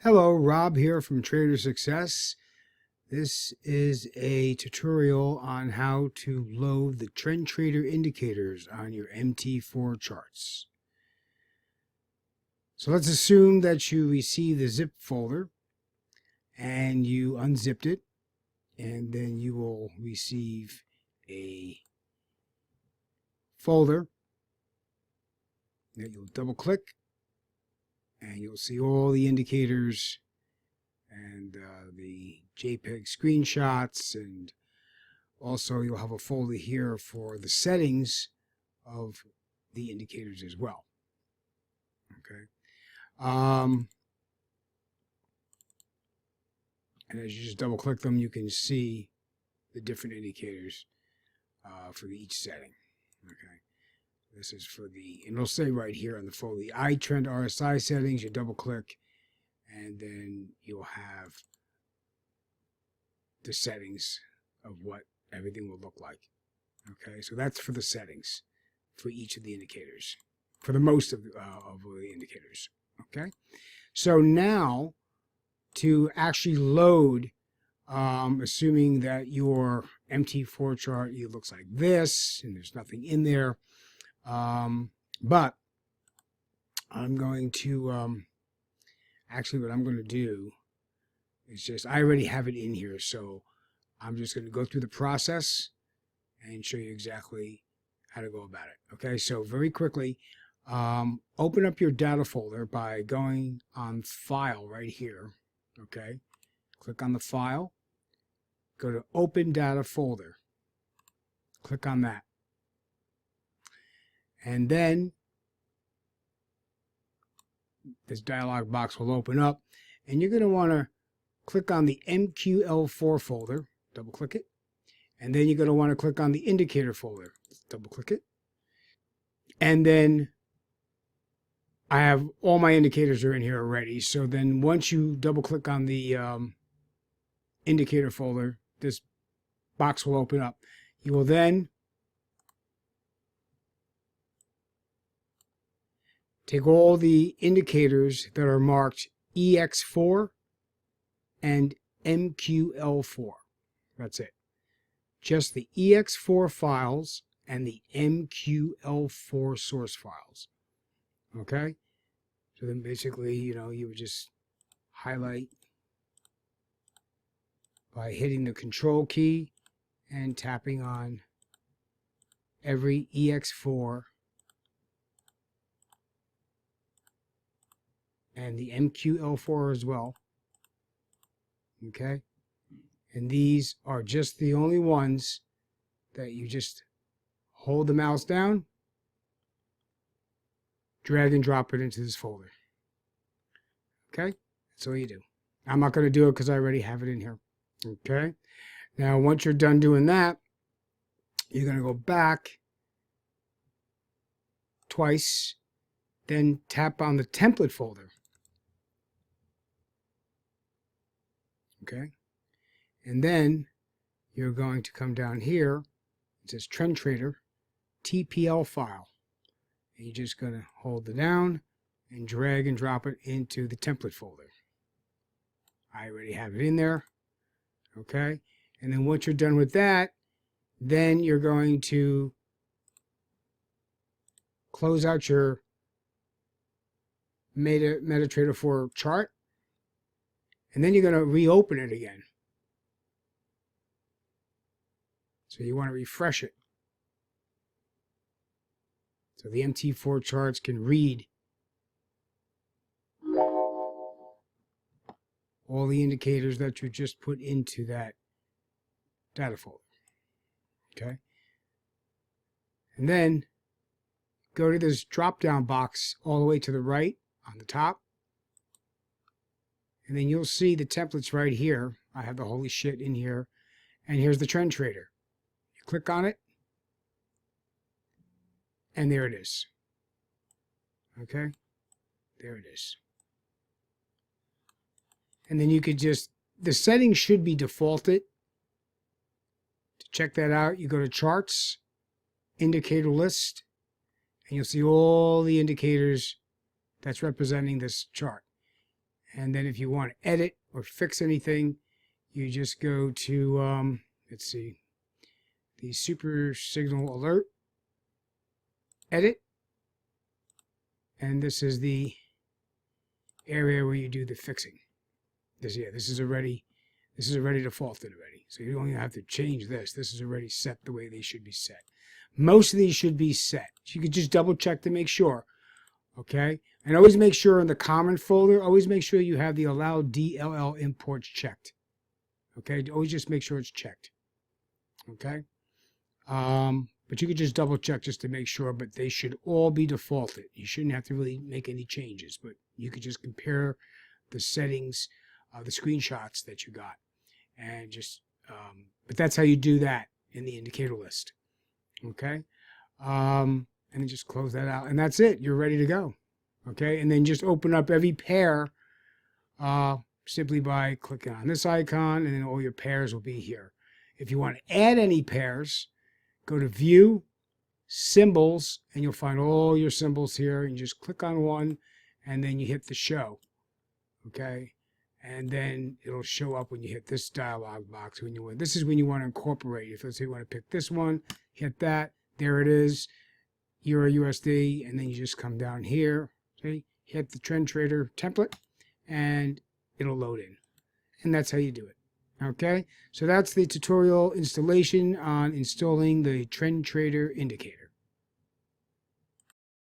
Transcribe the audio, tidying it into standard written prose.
Hello, Rob here from Trader Success. This is a tutorial on how to load the trend trader indicators on your MT4 charts. So let's assume that you received the zip folder and you unzipped it, and then you will receive a folder that you'll double click and you'll see all the indicators and the JPEG screenshots, and also you'll have a folder here for the settings of the indicators as well. Okay. And as you just double click them, you can see the different indicators for each setting. Okay. This is for and it'll say right here on the folder, the iTrend RSI settings. You double click, and then you'll have the settings of what everything will look like. Okay, so that's for the settings for each of the indicators, for the most of the indicators. Okay, so now to actually load, assuming that your MT4 chart looks like this and there's nothing in there, but I'm going to actually, what I'm going to do is I already have it in here, so I'm just going to go through the process and show you exactly how to go about it. Okay, so very quickly, open up your data folder by going on File right here. Okay, click on the File, go to Open Data Folder, click on that, and then this dialog box will open up, and you're going to want to click on the MQL4 folder, double click it, and then you're going to want to click on the indicator folder, double click it, and then I have all my indicators are in here already. So then once you double click on the indicator folder, this box will open up. You will then take all the indicators that are marked EX4 and MQL4. That's it. Just the EX4 files and the MQL4 source files. Okay? So then basically, you would just highlight by hitting the Control key and tapping on every EX4 and the MQL4 as well. Okay? And these are just the only ones that you just hold the mouse down, drag and drop it into this folder. Okay? That's all you do. I'm not going to do it because I already have it in here. Okay? Now, once you're done doing that, you're going to go back twice, then tap on the template folder. Okay? And then you're going to come down here. It says Trend Trader TPL file. And you're just going to hold it down and drag and drop it into the template folder. I already have it in there. Okay? And then once you're done with that, then you're going to close out your MetaTrader 4 chart. And then you're going to reopen it again. So you want to refresh it. So the MT4 charts can read all the indicators that you just put into that data folder. Okay? And then go to this drop-down box all the way to the right on the top. And then you'll see the templates right here. I have the holy shit in here. And here's the Trend Trader. You click on it. And there it is. Okay? There it is. And then you could the settings should be defaulted. To check that out, you go to Charts, Indicator List, and you'll see all the indicators that's representing this chart. And then if you want to edit or fix anything, you just go to, let's see, the Super Signal Alert, edit, and this is the area where you do the fixing. This is already defaulted already. So you don't even have to change this. This is already set the way they should be set. Most of these should be set. You could just double check to make sure. Okay? And always make sure in the common folder, always make sure you have the allow DLL imports checked. Okay? Always just make sure it's checked. Okay? But you could just double check just to make sure, but they should all be defaulted. You shouldn't have to really make any changes, but you could just compare the settings, the screenshots that you got. And just, but that's how you do that in the indicator list. Okay? And then just close that out. And that's it. You're ready to go. Okay? And then just open up every pair simply by clicking on this icon, and then all your pairs will be here. If you want to add any pairs, go to View, Symbols, and you'll find all your symbols here. And just click on one, and then you hit the Show. Okay? And then it'll show up when you hit this dialog box. This is when you want to incorporate. If let's say you want to pick this one, hit that. There it is, Euro USD, and then you just come down here, see, hit the Trend Trader template, and it'll load in. And that's how you do it. Okay, so that's the tutorial installation on installing the Trend Trader indicator.